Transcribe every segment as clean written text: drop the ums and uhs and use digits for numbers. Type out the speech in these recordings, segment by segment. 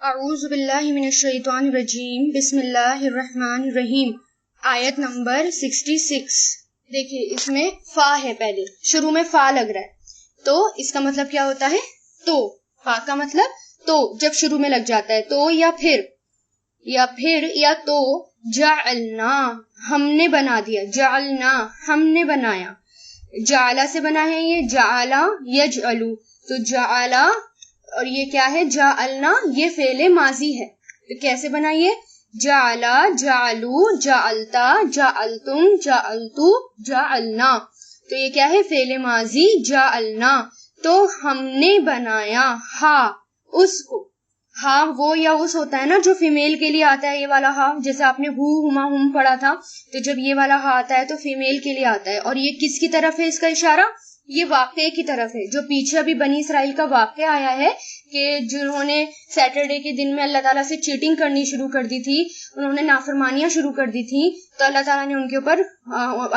اعوذ باللہ من الشیطان الرجیم بسم اللہ الرحمن الرحیم. آیت نمبر 66. دیکھیے اس میں فا ہے، پہلے شروع میں فا لگ رہا ہے، تو اس کا مطلب کیا ہوتا ہے؟ تو. فا کا مطلب تو، جب شروع میں لگ جاتا ہے تو یا پھر یا تو. جعلنا ہم نے بنا دیا، جعلنا ہم نے بنایا. جعلا سے بنا ہے یہ، جعلا یجعلو، تو جعلا اور یہ کیا ہے؟ جعلنا، یہ فعل ماضی ہے. تو کیسے بنائیے؟ جعلا، جعلو، جعلتا، جعلتم، جعلتو، جعلنا. تو یہ کیا ہے؟ فعل ماضی جعلنا. تو ہم نے بنایا ہا، اس کو. ہا وہ یا اس ہوتا ہے نا جو فیمیل کے لیے آتا ہے، یہ والا ہا. جیسے آپ نے ہو، ہما، ہم پڑھا تھا، تو جب یہ والا ہا آتا ہے تو فیمیل کے لیے آتا ہے. اور یہ کس کی طرف ہے اس کا اشارہ؟ یہ واقعے کی طرف ہے. جو پیچھے ابھی بنی اسرائیل کا واقعہ آیا ہے کہ جنہوں نے سیٹرڈے کے دن میں اللہ تعالیٰ سے چیٹنگ کرنی شروع کر دی تھی، انہوں نے نافرمانیاں شروع کر دی تھی، تو اللہ تعالیٰ نے ان کے اوپر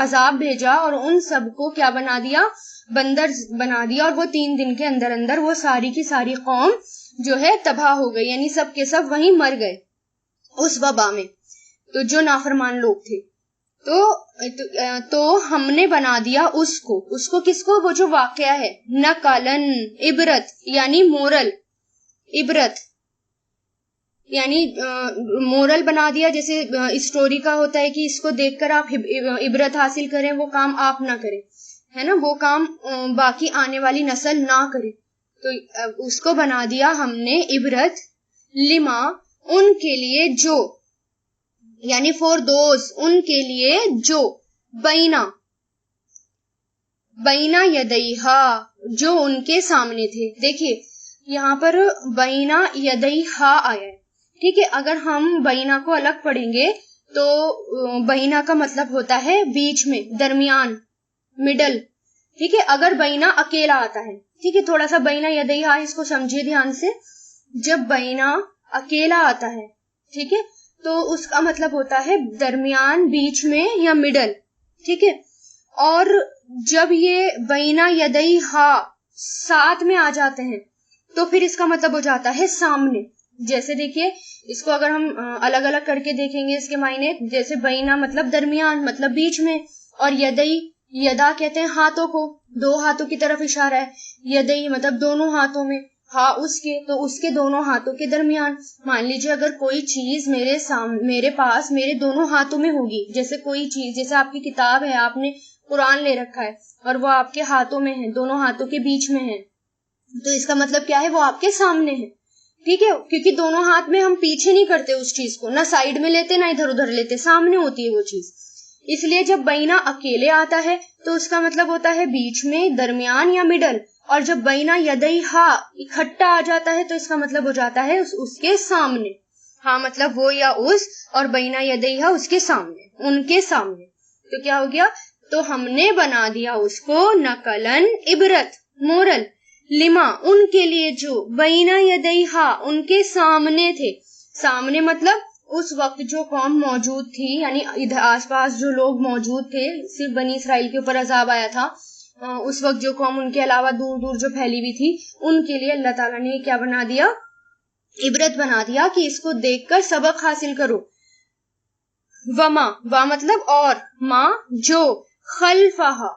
عذاب بھیجا اور ان سب کو کیا بنا دیا؟ بندر بنا دیا. اور وہ 3 دن کے اندر اندر وہ ساری کی ساری قوم جو ہے تباہ ہو گئی، یعنی سب کے سب وہیں مر گئے اس وبا میں، تو جو نافرمان لوگ تھے. تو ہم نے بنا دیا اس کو کس کو؟ وہ جو واقعہ ہے. نقلن، عبرت یعنی مورل، عبرت یعنی مورل بنا دیا. جیسے اسٹوری کا ہوتا ہے کہ اس کو دیکھ کر آپ عبرت حاصل کریں، وہ کام آپ نہ کریں، ہے نا، وہ کام باقی آنے والی نسل نہ کرے. تو اس کو بنا دیا ہم نے عبرت، لما ان کے لیے جو، یعنی فور دوز ان کے لیے جو، بینا یدیہا جو ان کے سامنے تھے. دیکھیے یہاں پر بینا یدیہا آیا ہے، ٹھیک ہے. اگر ہم بینا کو الگ پڑھیں گے تو بینا کا مطلب ہوتا ہے بیچ میں، درمیان، مڈل، ٹھیک ہے. اگر بینا اکیلا آتا ہے، ٹھیک ہے، تھوڑا سا بینا یدیہا اس کو سمجھیے دھیان سے. جب بینا اکیلا آتا ہے، ٹھیک ہے، تو اس کا مطلب ہوتا ہے درمیان، بیچ میں یا مڈل، ٹھیک ہے. اور جب یہ بینا یدیہا ساتھ میں آ جاتے ہیں تو پھر اس کا مطلب ہو جاتا ہے سامنے. جیسے دیکھیے اس کو اگر ہم الگ الگ کر کے دیکھیں گے اس کے معنی، جیسے بینا مطلب درمیان، مطلب بیچ میں، اور یدا کہتے ہیں ہاتھوں کو، 2 ہاتھوں کی طرف اشارہ ہے. یدئی مطلب دونوں ہاتھوں میں، ہاں اس کے، تو اس کے دونوں ہاتھوں کے درمیان. مان لیجیے اگر کوئی چیز میرے پاس میرے دونوں ہاتھوں میں ہوگی، جیسے کوئی چیز، جیسے آپ کی کتاب ہے، آپ نے قرآن لے رکھا ہے اور وہ آپ کے ہاتھوں میں ہے، دونوں ہاتھوں کے بیچ میں ہے، تو اس کا مطلب کیا ہے؟ وہ آپ کے سامنے ہے، ٹھیک ہے. کیونکہ دونوں ہاتھ میں ہم پیچھے نہیں کرتے اس چیز کو، نہ سائیڈ میں لیتے نہ ادھر ادھر لیتے، سامنے ہوتی ہے وہ چیز. اس لیے جب بینا اکیلے آتا ہے تو اس کا مطلب ہوتا ہے بیچ میں، درمیان یا مڈل. اور جب بینا یدیہا اکٹھا آ جاتا ہے تو اس کا مطلب ہو جاتا ہے اس کے سامنے. ہاں مطلب وہ یا اس، اور بینا یدیہا اس کے سامنے، ان کے سامنے. تو کیا ہو گیا؟ تو ہم نے بنا دیا اس کو نقلن، عبرت، مورل، لما ان کے لیے جو، بینا یدیہا ان کے سامنے تھے. سامنے مطلب اس وقت جو قوم موجود تھی، یعنی ادھر آس پاس جو لوگ موجود تھے، صرف بنی اسرائیل کے اوپر عذاب آیا تھا، اس وقت جو قوم ان کے علاوہ دور دور جو پھیلی ہوئی تھی، ان کے لیے اللہ تعالیٰ نے کیا بنا دیا؟ عبرت بنا دیا کہ اس کو دیکھ کر سبق حاصل کرو. وما، وا مطلب اور، ما جو، خلفہا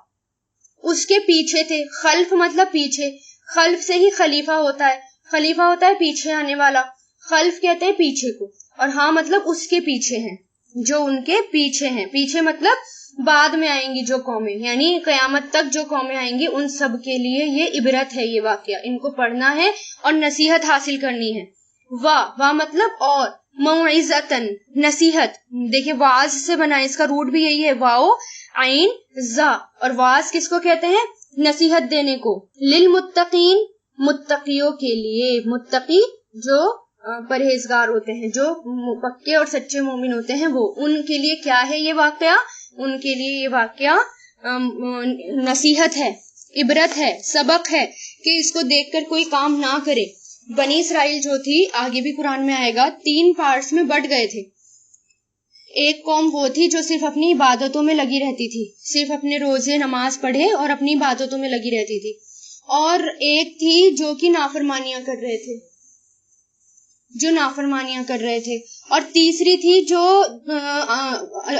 اس کے پیچھے تھے. خلف مطلب پیچھے، خلف سے ہی خلیفہ ہوتا ہے، خلیفہ ہوتا ہے پیچھے آنے والا، خلف کہتے ہیں پیچھے کو. اور ہاں مطلب اس کے پیچھے ہیں، جو ان کے پیچھے ہیں. پیچھے مطلب بعد میں آئیں گی جو قومیں، یعنی قیامت تک جو قومیں آئیں گی ان سب کے لیے یہ عبرت ہے، یہ واقعہ ان کو پڑھنا ہے اور نصیحت حاصل کرنی ہے. وا مطلب اور، موعظتن نصیحت. دیکھیں واعظ سے بنا، اس کا روٹ بھی یہی ہے، واؤ عین زا. اور واعظ کس کو کہتے ہیں؟ نصیحت دینے کو. للمتقین متقیوں کے لیے، متقی جو پرہیزگار ہوتے ہیں، جو پکے اور سچے مومن ہوتے ہیں، وہ ان کے لیے کیا ہے یہ واقعہ؟ ان کے لیے یہ واقعہ نصیحت ہے، عبرت ہے، سبق ہے کہ اس کو دیکھ کر کوئی کام نہ کرے. بنی اسرائیل جو تھی، آگے بھی قرآن میں آئے گا، 3 پارٹس میں بٹ گئے تھے. ایک قوم وہ تھی جو صرف اپنی عبادتوں میں لگی رہتی تھی، صرف اپنے روزے نماز پڑھے اور اپنی عبادتوں میں لگی رہتی تھی. اور ایک تھی جو کہ نافرمانیاں کر رہے تھے. جو نافرمانیاں کر رہے تھے، اور تیسری تھی جو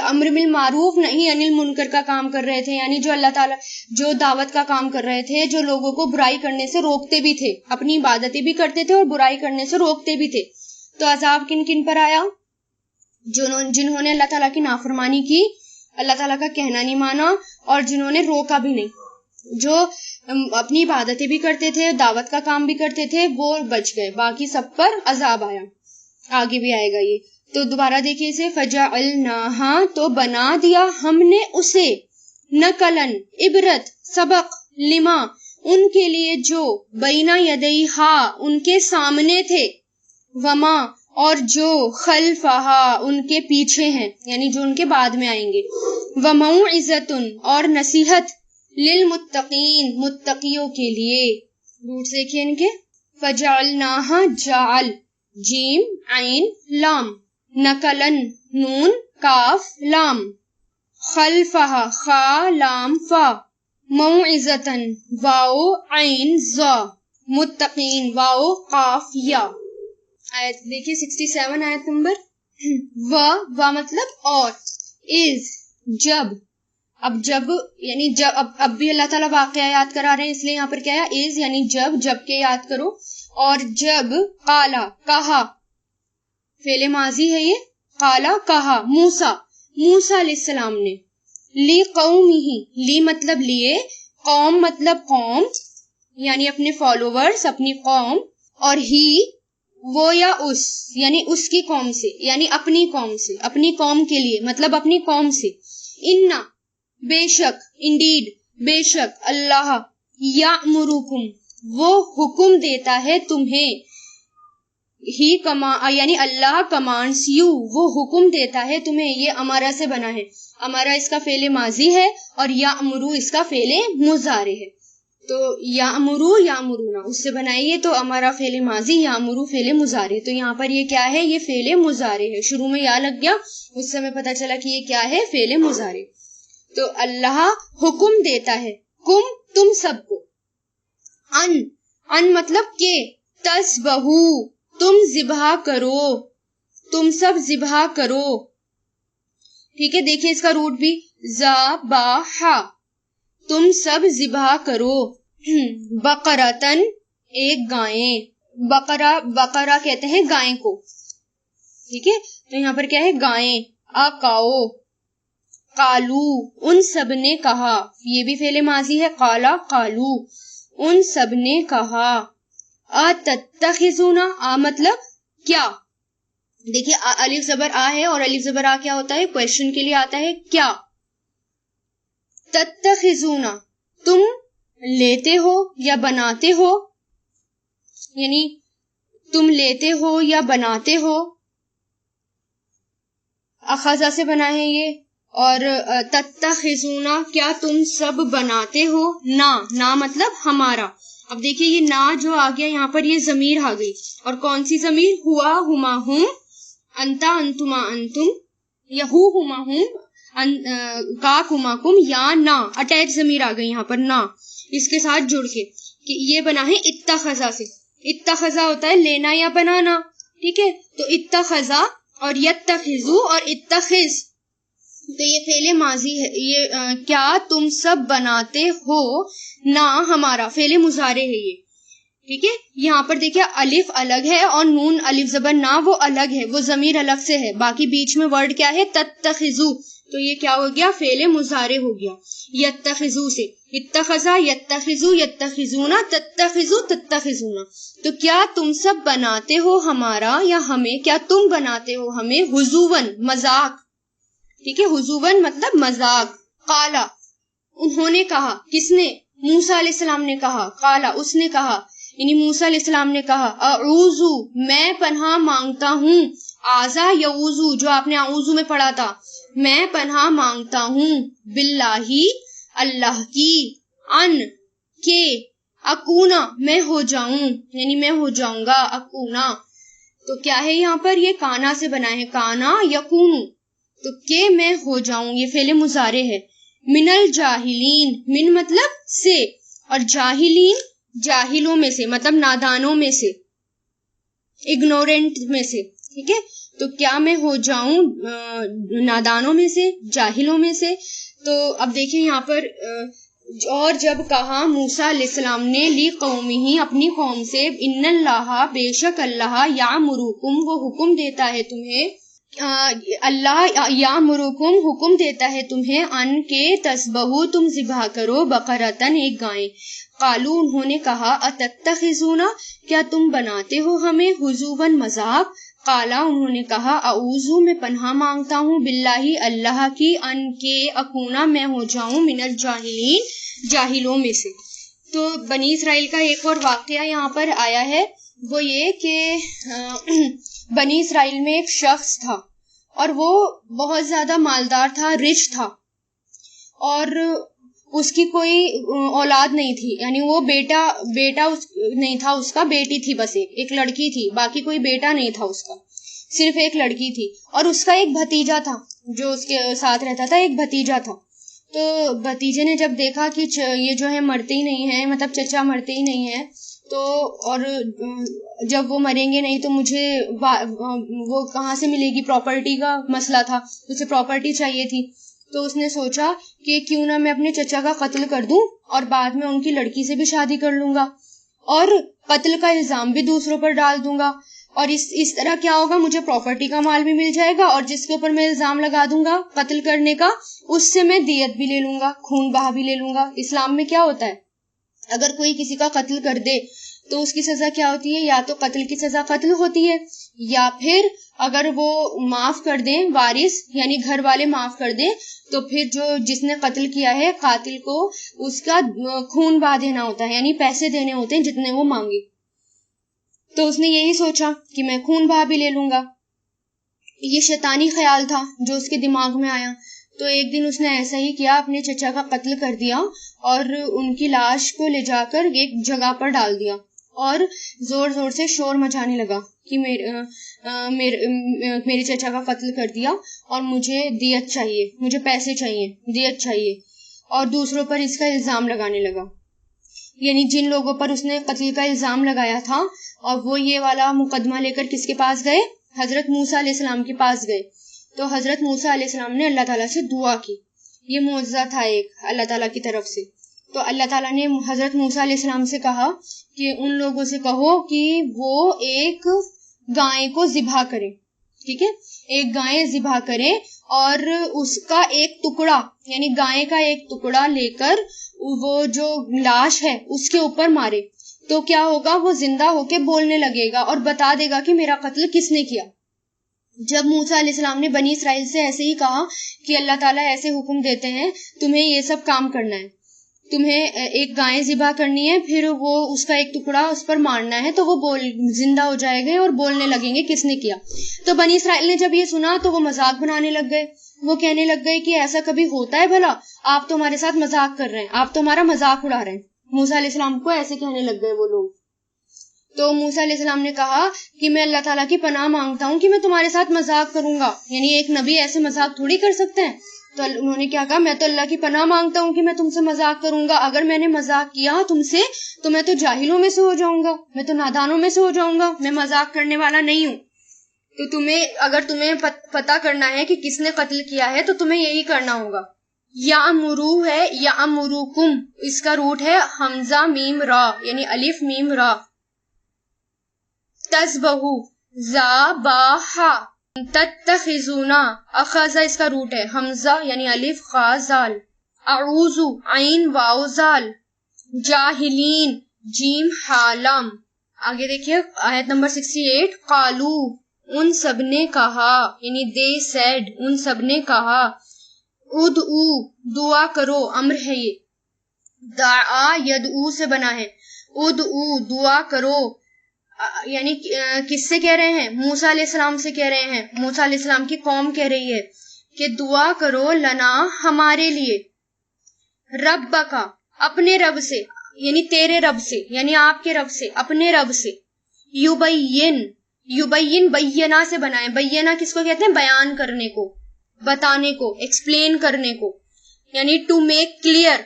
امر بالمعروف نہی عن المنکر کا کام کر رہے تھے، یعنی جو اللہ تعالیٰ جو دعوت کا کام کر رہے تھے، جو لوگوں کو برائی کرنے سے روکتے بھی تھے، اپنی عبادتیں بھی کرتے تھے اور برائی کرنے سے روکتے بھی تھے۔ تو عذاب کن کن پر آیا؟ جنہوں نے اللہ تعالیٰ کی نافرمانی کی، اللہ تعالیٰ کا کہنا نہیں مانا، اور جنہوں نے روکا بھی نہیں، جو اپنی عبادتیں بھی کرتے تھے، دعوت کا کام بھی کرتے تھے، وہ بچ گئے، باقی سب پر عذاب آیا۔ آگے بھی آئے گا یہ، تو دوبارہ دیکھیں اسے، فَجَعَلْنَاهَا، تو بنا دیا ہم نے اسے، نقلن، عبرت، سبق، لما، ان کے لیے جو، بینہ یدیہا، ان کے سامنے تھے، وما، اور جو، خلفہا، ان کے پیچھے ہیں، یعنی جو ان کے بعد میں آئیں گے، وموعظۃ، اور نصیحت، للمتقین، متقیوں کے لیے۔ روٹس دیکھیے ان کے، فجعلناها، جعل، جیم، عین، لام، نقلن، نون، کاف، لام، خلفہا، خا، لام، فا، موعظۃ، واو، عین، زا، متقین، واو، قاف، یا۔ آیت دیکھیے 67 آیت نمبر، و مطلب اور، از، جب، اب جب یعنی جب، اب بھی اللہ تعالیٰ واقعہ یاد کرا رہے ہیں، اس لیے یہاں پر کیا ہے، از یعنی جب کے یاد کرو، اور جب، قالا، کہا، فعل ماضی ہے یہ، قالا، کہا، موسیٰ علیہ السلام نے، لی قومہ، لی مطلب لیے، قوم مطلب قوم، یعنی اپنے فالوورز، اپنی قوم، اور ہی، وہ یا اس، یعنی اس کی قوم سے، یعنی اپنی قوم سے، اپنی قوم کے لیے مطلب اپنی قوم سے، انا، بے شک، انڈیڈ، بے شک، اللہ، یامرکم، وہ حکم دیتا ہے تمہیں، ہی یعنی اللہ کمانڈس یو، وہ حکم دیتا ہے تمہیں، یہ امارا سے بنا ہے، امارا اس کا فعل ماضی ہے اور یامرو اس کا فعل مضارع ہے، تو یامرو، یامرونا اس سے بنائیے، تو ہمارا فعل ماضی، یامرو فعل مضارع، تو یہاں پر یہ کیا ہے، یہ فعل مضارع ہے، شروع میں یا لگ گیا، اس سے ہمیں پتا چلا کہ یہ کیا ہے، فعل مضارع۔ تو اللہ حکم دیتا ہے، کم، تم سب کو، ان مطلب کہ، تذبحو، تم ذبح کرو، تم سب ذبح کرو، ٹھیک ہے، دیکھیں اس کا روٹ بھی، ذبح، تم سب ذبح کرو، بقرتن، ایک گائیں، بقرہ کہتے ہیں گائیں کو، ٹھیک ہے، تو یہاں پر کیا ہے، گائیں، اکاؤ، قالو، ان سب نے کہا، یہ بھی فعل ماضی ہے، قالا، قالو، ان سب نے کہا، اتتخذون، مطلب کیا، دیکھیے الف زبر آ ہے، اور الف زبر آ کیا ہوتا ہے، کویشچن کے لیے آتا ہے، کیا، تتخذون، تم لیتے ہو یا بناتے ہو، یعنی تم لیتے ہو یا بناتے ہو، اخذا سے بنا ہے یہ، اور تتخذون، کیا تم سب بناتے ہو، نا مطلب ہمارا، اب دیکھیے یہ نا جو آ گیا یہاں پر، یہ ضمیر آ گئی، اور کون سی ضمیر، ہوا، ہما، ہم، انتا، انتما، انتم، یا ہما، ہم، کا، کما، کم، یا نا، اٹیچ ضمیر آ گئی یہاں پر، نا اس کے ساتھ جڑ کے، کہ یہ بنا ہے اتخذا سے، اتخذا ہوتا ہے لینا یا بنانا، ٹھیک ہے، تو اتخذا اور یتخذو اور اتخذ، تو یہ فعل ماضی ہے، یہ کیا تم سب بناتے ہو، نا ہمارا فعل مضارع ہے یہ، ٹھیک ہے، یہاں پر دیکھیں الف الگ ہے اور نون الف زبر نا وہ الگ ہے، وہ ضمیر الگ سے ہے، باقی بیچ میں ورڈ کیا ہے، تتخذو، تو یہ کیا ہو گیا، فعل مضارع ہو گیا، یتخذو سے، اتخذا، یتخذو، یتخذونا، تتخذو، تتخذونا، تو کیا تم سب بناتے ہو ہمارا یا ہمیں، کیا تم بناتے ہو ہمیں، ہزون، مذاق، ٹھیک ہے، ہزون مطلب مذاق، قالا، انہوں نے کہا، کس نے، موسیٰ علیہ السلام نے کہا، قالا، اس نے کہا، یعنی موسیٰ علیہ السلام نے کہا، اعوذ، میں پناہ مانگتا ہوں، آزا یعوذ، جو آپ نے اعوذ میں پڑھا تھا، میں پناہ مانگتا ہوں، باللہ، اللہ کی، ان، کے، اکونا، میں ہو جاؤں، یعنی میں ہو جاؤں گا، اکونا، تو کیا ہے یہاں پر، یہ کانا سے بنا ہے، کانا یکونو، تو کہ میں ہو جاؤں، یہ فعل مضارع ہے، من الجاہلین، من مطلب سے، اور جاہلین، جاہلوں میں سے، مطلب نادانوں میں سے، اگنورینٹ میں سے، ٹھیک ہے، تو کیا میں ہو جاؤں نادانوں میں سے، جاہلوں میں سے. تو اب دیکھیں یہاں پر اور جب کہا موسیٰ علیہ السلام نے لی قومی اپنی قوم سے، ان اللہ بے شک اللہ یامرکم وہ حکم دیتا ہے تمہیں، اللہ یامرکم حکم دیتا ہے تمہیں، ان کے تذبحوا تم ذبح کرو، بقرۃ ایک گائے. قالو انہوں نے کہا اتتخذونا کیا تم بناتے ہو ہمیں، حضوا مذاق. قالا انہوں نے کہا اعوذ میں پناہ مانگتا ہوں باللہ اللہ کی، ان کے اکونا میں ہو جاؤں من الجاہلین جاہلوں میں سے. تو بنی اسرائیل کا ایک اور واقعہ یہاں پر آیا ہے، وہ یہ کہ بنی اسرائیل میں ایک شخص تھا اور وہ بہت زیادہ مالدار تھا، رچ تھا، اور اس کی کوئی اولاد نہیں تھی، یعنی وہ بیٹا نہیں تھا اس کا، بیٹی تھی بس، ایک لڑکی تھی، باقی کوئی بیٹا نہیں تھا اس کا، صرف ایک لڑکی تھی. اور اس کا ایک بھتیجا تھا جو اس کے ساتھ رہتا تھا، ایک بھتیجا تھا. تو بھتیجے نے جب دیکھا کہ یہ جو ہے مرتے ہی نہیں ہیں، مطلب چچا مرتے ہی نہیں ہیں، تو اور جب وہ مریں گے نہیں تو مجھے وہ کہاں سے ملے گی، پراپرٹی کا مسئلہ تھا، اسے پراپرٹی چاہیے تھی. تو اس نے سوچا کہ کیوں نہ میں اپنے چچا کا قتل کر دوں اور بعد میں ان کی لڑکی سے بھی شادی کر لوں گا اور قتل کا الزام بھی دوسروں پر ڈال دوں گا، اور اس طرح کیا ہوگا، مجھے پراپرٹی کا مال بھی مل جائے گا، اور جس کے اوپر میں الزام لگا دوں گا قتل کرنے کا، اس سے میں دیت بھی لے لوں گا، خون بہا بھی لے لوں گا. اسلام میں کیا ہوتا ہے، اگر کوئی کسی کا قتل کر دے تو اس کی سزا کیا ہوتی ہے، یا تو قتل کی سزا قتل ہوتی ہے، یا پھر اگر وہ معاف کر دیں، وارث یعنی گھر والے معاف کر دیں، تو پھر جس نے قتل کیا ہے قاتل کو اس کا خون بہا دینا ہوتا ہے، یعنی پیسے دینے ہوتے ہیں جتنے وہ مانگے. تو اس نے یہی سوچا کہ میں خون بہا بھی لے لوں گا. یہ شیطانی خیال تھا جو اس کے دماغ میں آیا. تو ایک دن اس نے ایسا ہی کیا، اپنے چچا کا قتل کر دیا اور ان کی لاش کو لے جا کر ایک جگہ پر ڈال دیا اور زور زور سے شور مچانے لگا کہ میرے چچا کا قتل کر دیا اور مجھے دیت چاہیے، مجھے پیسے چاہیے، دیت چاہیے، اور دوسروں پر اس کا الزام لگانے لگا. یعنی جن لوگوں پر اس نے قتل کا الزام لگایا تھا، اور وہ یہ والا مقدمہ لے کر کس کے پاس گئے، حضرت موسیٰ علیہ السلام کے پاس گئے. تو حضرت موسیٰ علیہ السلام نے اللہ تعالیٰ سے دعا کی، یہ معجزہ تھا ایک اللہ تعالیٰ کی طرف سے. تو اللہ تعالیٰ نے حضرت موسیٰ علیہ السلام سے کہا کہ ان لوگوں سے کہو کہ وہ ایک گائے کو ذبح کریں، ٹھیک ہے، ایک گائے ذبح کریں اور اس کا ایک ٹکڑا، یعنی گائے کا ایک ٹکڑا لے کر وہ جو لاش ہے اس کے اوپر مارے. تو کیا ہوگا، وہ زندہ ہو کے بولنے لگے گا اور بتا دے گا کہ میرا قتل کس نے کیا. جب موسیٰ علیہ السلام نے بنی اسرائیل سے ایسے ہی کہا کہ اللہ تعالیٰ ایسے حکم دیتے ہیں، تمہیں یہ سب کام کرنا ہے، تمہیں ایک گائے ذبح کرنی ہے، پھر وہ اس کا ایک ٹکڑا اس پر مارنا ہے، تو وہ زندہ ہو جائے گے اور بولنے لگیں گے کس نے کیا. تو بنی اسرائیل نے جب یہ سنا تو وہ مذاق بنانے لگ گئے، وہ کہنے لگ گئے کہ ایسا کبھی ہوتا ہے بھلا، آپ تو ہمارے ساتھ مذاق کر رہے ہیں، آپ تو ہمارا مذاق اڑا رہے ہیں. موسیٰ علیہ السلام کو ایسے کہنے لگ گئے وہ لوگ. تو موسیٰ علیہ السلام نے کہا کہ میں اللہ تعالیٰ کی پناہ مانگتا ہوں کہ میں تمہارے ساتھ مذاق کروں گا، یعنی ایک نبی ایسے مذاق تھوڑی کر سکتے ہیں. تو انہوں نے کیا کہا، میں تو اللہ کی پناہ مانگتا ہوں کہ میں تم سے مذاق کروں گا، اگر میں نے مذاق کیا تم سے تو میں تو جاہلوں میں سے ہو جاؤں گا، میں تو نادانوں میں سے ہو جاؤں گا، میں مذاق کرنے والا نہیں ہوں. تو اگر تمہیں پتہ کرنا ہے کہ کس نے قتل کیا ہے تو تمہیں یہی کرنا ہوگا. یامرو ہے یامرکم، اس کا روٹ ہے حمزہ میم را، یعنی الف میم را. تذبحو ذبح، تتخذونا، اخذ اس کا روٹ ہے حمزہ یعنی الف خا زال. اعوذ عین واو زال. جاہلین جیم حالم. آگے دیکھیے آیت نمبر 68. قالو، ان سب نے کہا، یعنی they said، ان سب نے کہا. ادعو، دعا کرو، امر ہے یہ، دعا یدعو سے بنا ہے. ادعو، دعا کرو، یعنی کس سے کہہ رہے ہیں، موسیٰ علیہ السلام سے کہہ رہے ہیں. موسیٰ علیہ السلام کی قوم کہہ رہی ہے کہ دعا کرو، لنا، ہمارے لیے، ربکا، اپنے رب سے، یعنی تیرے رب سے، یعنی آپ کے رب سے، اپنے رب سے. یبین، یبین بینا سے بنا ہے. بینا کس کو کہتے ہیں، بیان کرنے کو، بتانے کو، ایکسپلین کرنے کو، یعنی ٹو میک کلیئر،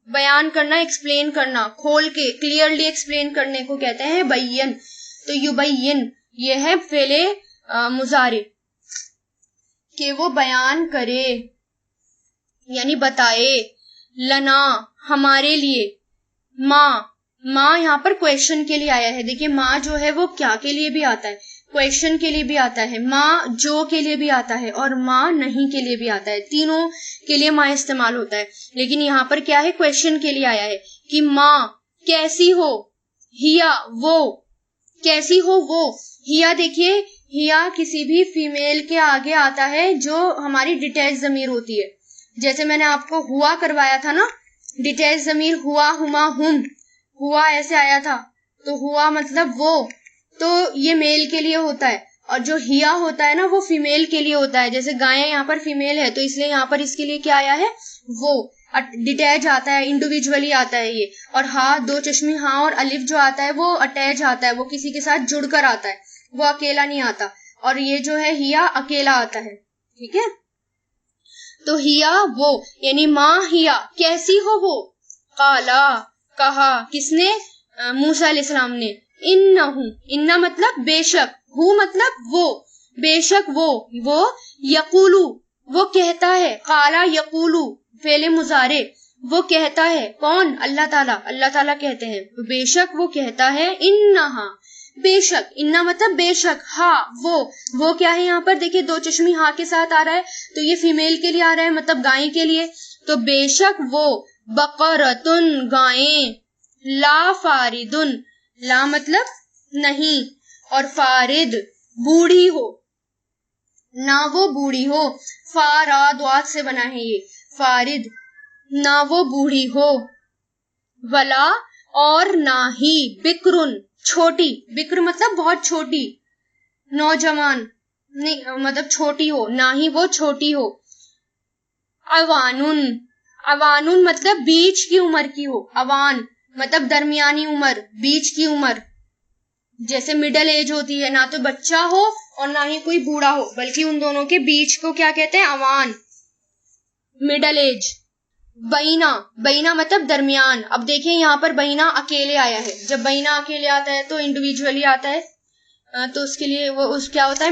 بیان کرنا، ایکسپلین کرنا، کھول کے کلیئرلی ایکسپلین کرنے کو کہتے ہیں بین. تو یبین یہ ہے فعل مضارع کہ وہ بیان کرے یعنی بتائے، لنا ہمارے لیے، ماں یہاں پر کویشچن کے لیے آیا ہے. دیکھیے ماں جو ہے وہ کیا کے لیے بھی آتا ہے، کویشچن کے لیے بھی آتا ہے، ماں جو کے لیے بھی آتا ہے، اور ماں نہیں کے لیے بھی آتا ہے. تینوں کے لیے ماں استعمال ہوتا ہے. لیکن یہاں پر کیا ہے، کویشچن کے لیے آیا ہے کہ ماں کیسی ہو، ہیا وہ کیسی ہو وہ. ہیا دیکھیے، ہیا کسی بھی فیمیل کے آگے آتا ہے جو ہماری ڈیٹیچ ضمیر ہوتی ہے. جیسے میں نے آپ کو ہوا کروایا تھا نا، ڈیٹیچ ضمیر ہوا، ہما، ہم، ہوا ایسے آیا تھا، تو ہوا مطلب وہ، تو یہ میل کے لیے ہوتا ہے. اور جو ہیا ہوتا ہے نا وہ فیمیل کے لیے ہوتا ہے. جیسے گائیں یہاں پر فیمیل ہے تو اس لیے یہاں پر اس کے لیے کیا آیا ہے، وہ. ڈیٹیچ آتا ہے، انڈیویجولی آتا ہے یہ. اور ہاں، دو چشمی ہاں اور الف جو آتا ہے وہ اٹیچ آتا ہے، وہ کسی کے ساتھ جڑ کر آتا ہے، وہ اکیلا نہیں آتا. اور یہ جو ہے ہیا اکیلا آتا ہے. ٹھیک ہے، تو ہیا وہ یعنی ماں ہیا کیسی ہو وہ. قالا کہا، کس نے، موسیٰ علیہ السلام نے. انہ مطلب بے شک، ہو مطلب وہ، بے شک وہ یقولو وہ کہتا ہے. قالا یقولو فعل مضارع، وہ کہتا ہے. کون؟ اللہ تعالیٰ کہتے ہیں. بے شک وہ کہتا ہے. انہا بے شک، انہ مطلب بے شک، ہاں وہ کیا ہے یہاں پر دیکھیں دو چشمی ہاں کے ساتھ آ رہا ہے تو یہ فیمیل کے لیے آ رہا ہے، مطلب گائیں کے لیے. تو بے شک وہ، بقرتن گائیں، لا فاردن، لا مطلب نہیں، اور فارد بوڑھی ہو، نہ وہ بوڑھی ہو. فاراد سے بنا ہے یہ فارد، نہ وہ بوڑھی ہو. ولا اور نہ ہی، بکرن چھوٹی، بکر مطلب بہت چھوٹی، نوجوان نہیں مطلب چھوٹی ہو، نہ ہی وہ چھوٹی ہو. اوانن مطلب بیچ کی عمر کی ہو، اوان مطلب درمیانی عمر، بیچ کی عمر. جیسے مڈل ایج ہوتی ہے، نہ تو بچہ ہو اور نہ ہی کوئی بوڑھا ہو، بلکہ ان دونوں کے بیچ کو کیا کہتے ہیں، اوان، مڈل ایج. بینا مطلب درمیان. اب دیکھیں یہاں پر بینا اکیلے آیا ہے. جب بینا اکیلے آتا ہے تو انڈیویجولی آتا ہے، تو اس کے لیے وہ اس کیا ہوتا ہے،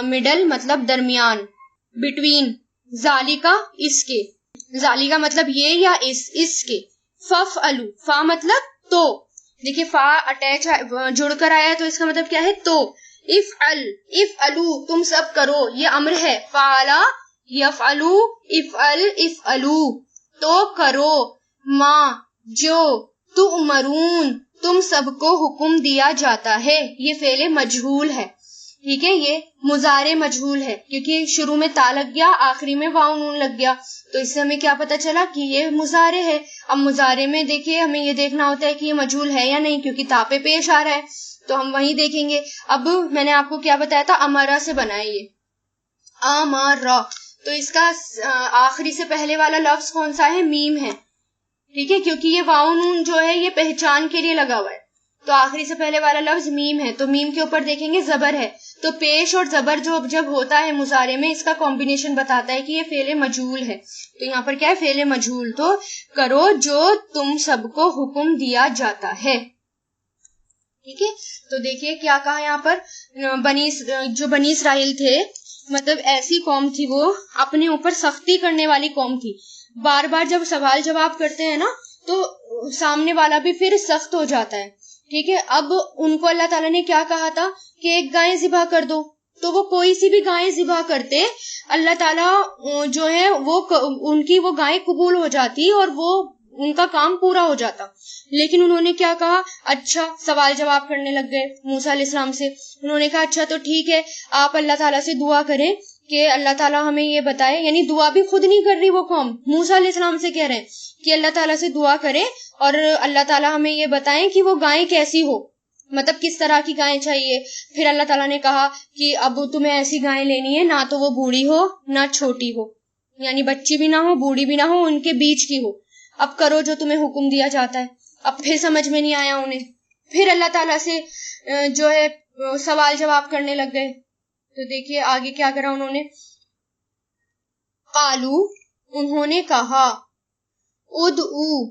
مڈل مطلب درمیان، بٹوین. ذالکا اس کے، ذالکا مطلب یہ یا اس کے. فافعلوا فا مطلب تو، دیکھیے فا اٹیچ جڑ کر آیا ہے تو اس کا مطلب کیا ہے تو. افعلوا تم سب کرو، یہ امر ہے. فعلا یفعلوا، افعلوا تو کرو. ما جو، تؤمرون تم سب کو حکم دیا جاتا ہے. یہ فعل مجہول ہے. ٹھیک ہے، یہ مضارع مجہول ہے کیونکہ شروع میں تا لگ گیا، آخری میں واو نون لگ گیا، تو اس سے ہمیں کیا پتا چلا کہ یہ مضارع ہے. اب مضارع میں دیکھیے ہمیں یہ دیکھنا ہوتا ہے کہ یہ مجہول ہے یا نہیں، کیونکہ تا پہ پیش آ رہا ہے تو ہم وہیں دیکھیں گے. اب میں نے آپ کو کیا بتایا تھا، امرا سے بنا ہے یہ، امرا. تو اس کا آخری سے پہلے والا لفظ کون سا ہے، میم ہے. ٹھیک ہے، کیونکہ یہ واو نون جو ہے یہ پہچان کے لیے لگا ہوا ہے، تو آخری سے پہلے والا لفظ میم ہے. تو میم کے اوپر دیکھیں گے زبر ہے، تو پیش اور زبر جب ہوتا ہے مضارع میں، اس کا کمبینیشن بتاتا ہے کہ یہ فعل مجہول ہے. تو یہاں پر کیا ہے، فعل مجہول. تو کرو جو تم سب کو حکم دیا جاتا ہے. ٹھیک ہے، تو دیکھیے کیا کہا یہاں پر، جو بنی اسرائیل تھے، مطلب ایسی قوم تھی، وہ اپنے اوپر سختی کرنے والی قوم تھی. بار بار جب سوال جواب کرتے ہیں نا تو سامنے والا بھی پھر سخت ہو جاتا ہے. ٹھیک ہے، اب ان کو اللہ تعالیٰ نے کیا کہا تھا کہ ایک گائے ذبح کر دو، تو وہ کوئی سی بھی گائے ذبح کرتے، اللہ تعالیٰ جو ہے وہ ان کی وہ گائے قبول ہو جاتی اور وہ ان کا کام پورا ہو جاتا. لیکن انہوں نے کیا کہا، اچھا سوال جواب کرنے لگ گئے موسیٰ علیہ السلام سے. انہوں نے کہا اچھا تو ٹھیک ہے، آپ اللہ تعالیٰ سے دعا کریں کہ اللہ تعالیٰ ہمیں یہ بتائے. یعنی دعا بھی خود نہیں کر رہی وہ قوم، موسیٰ علیہ السلام سے کہہ رہے ہیں کہ اللہ تعالیٰ سے دعا کریں اور اللہ تعالیٰ ہمیں یہ بتائیں کہ وہ گائیں کیسی ہو، مطلب کس طرح کی گائیں چاہیے. پھر اللہ تعالیٰ نے کہا کہ اب تمہیں ایسی گائیں لینی ہے، نہ تو وہ بوڑھی ہو نہ چھوٹی ہو، یعنی بچی بھی نہ ہو بوڑھی بھی نہ ہو، ان کے بیچ کی ہو. اب کرو جو تمہیں حکم دیا جاتا ہے. اب پھر سمجھ میں نہیں آیا انہیں، پھر اللہ تعالیٰ سے جو ہے سوال جواب کرنے لگ گئے. تو دیکھیے آگے کیا کرا انہوں نے، قالو انہوں نے کہا، ادعو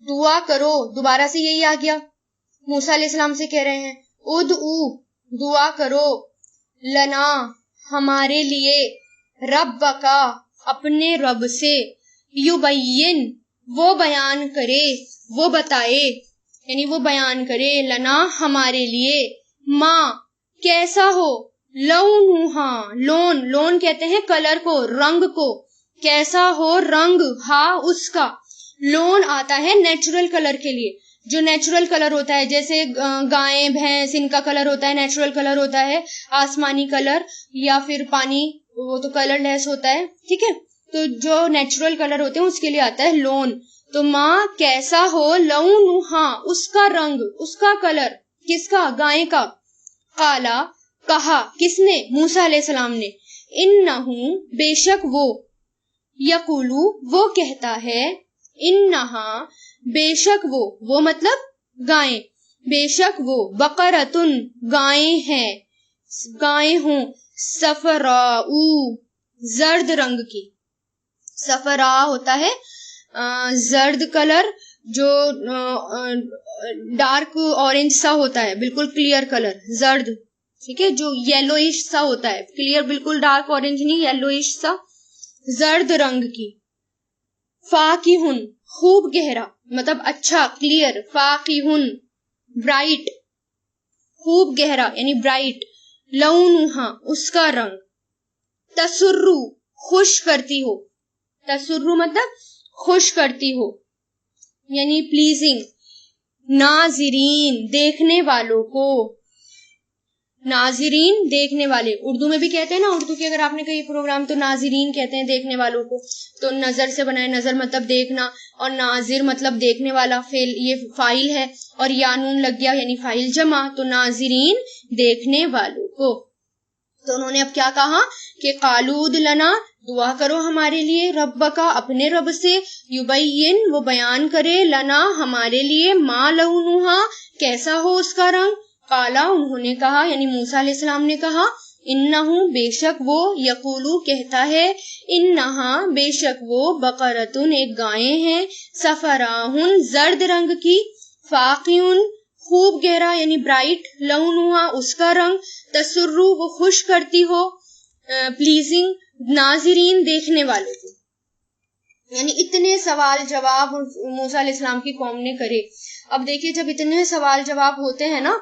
دعا کرو. دوبارہ سے یہی آ گیا، موسیٰ علیہ السلام سے کہہ رہے ہیں ادعو دعا کرو، لنا ہمارے لیے، ربکا اپنے رب سے، یبین وہ بیان کرے، وہ بتائے، یعنی وہ بیان کرے، لنا ہمارے لیے، ما کیسا ہو، لونہا لون کہتے ہیں کلر کو، رنگ کو، کیسا ہو رنگ، ہاں اس کا، لون آتا ہے نیچرل کلر کے لیے، جو نیچرل کلر ہوتا ہے، جیسے گائے بھینس ان کا کلر ہوتا ہے، نیچرل کلر ہوتا ہے آسمانی کلر یا پھر پانی، وہ تو کلر لیس ہوتا ہے، ٹھیک ہے، تو جو نیچرل کلر ہوتے ہیں اس کے لیے آتا ہے لون، تو ماں کیسا ہو، لونہا اس کا رنگ، اس کا کلر، کس کا، گائے کا، قالا کہا، کس نے، موسیٰ علیہ السلام نے، انہو بے شک وہ، یقولو وہ کہتا ہے، انہا بے شک وہ مطلب گائیں، بے شک وہ، بقرتن گائیں ہیں، گائیں ہوں، صفراء زرد رنگ کی، صفراء ہوتا ہے زرد کلر، جو ڈارک اورنج سا ہوتا ہے، بالکل کلیئر کلر، زرد، ٹھیک ہے، جو یلوئش سا ہوتا ہے، کلیئر بالکل ڈارک اورنج نہیں، یلوئش سا زرد رنگ کی، فاقہن خوب گہرا، مطلب اچھا کلیئر، فاقہن برائٹ، خوب گہرا یعنی برائٹ، لونہا اس کا رنگ، تسرو خوش کرتی ہو، تسرو مطلب خوش کرتی ہو یعنی پلیزنگ، ناظرین دیکھنے والوں کو، ناظرین دیکھنے والے، اردو میں بھی کہتے ہیں نا، اردو کے اگر آپ نے کئی پروگرام تو ناظرین کہتے ہیں دیکھنے والوں کو، تو نظر سے بنا ہے، نظر مطلب دیکھنا، اور ناظر مطلب دیکھنے والا، فعل یہ فاعل ہے، اور یا نون لگ گیا یعنی فاعل جمع، تو ناظرین دیکھنے والوں کو، تو انہوں نے اب کیا کہا کہ قالود لنا دعا کرو ہمارے لیے، ربکا اپنے رب سے، یبین وہ بیان کرے، لنا ہمارے لیے، ما لونہا کیسا ہو اس کا رنگ، قالا انہوں نے کہا یعنی موسیٰ علیہ السلام نے کہا، انہو بے شک وہ، یقولو کہتا ہے، انہا بے شک وہ، بقرتن ایک گائیں ہیں، صفراء زرد رنگ کی، فاقعن خوب گہرا یعنی برائٹ، لونہا اس کا رنگ، تسرو وہ خوش کرتی ہو، پلیزنگ ناظرین دیکھنے والوں کو، یعنی اتنے سوال جواب موسیٰ علیہ السلام کی قوم نے کرے۔ اب دیکھیے جب اتنے سوال جواب ہوتے ہیں نا،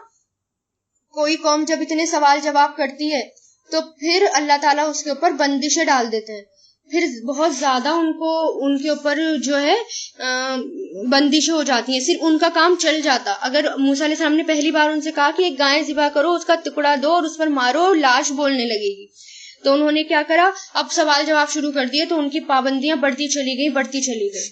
کوئی قوم جب اتنے سوال جواب کرتی ہے تو پھر اللہ تعالیٰ اس کے اوپر بندشیں ڈال دیتے ہیں، پھر بہت زیادہ ان کے اوپر جو ہے بندشیں ہو جاتی ہیں، صرف ان کا کام چل جاتا۔ اگر موسیٰ علیہ السلام نے پہلی بار ان سے کہا کہ ایک گائے ذبح کرو، اس کا ٹکڑا دو اور اس پر مارو، لاش بولنے لگے گی، تو انہوں نے کیا کرا، اب سوال جواب شروع کر دیے، تو ان کی پابندیاں بڑھتی چلی گئی۔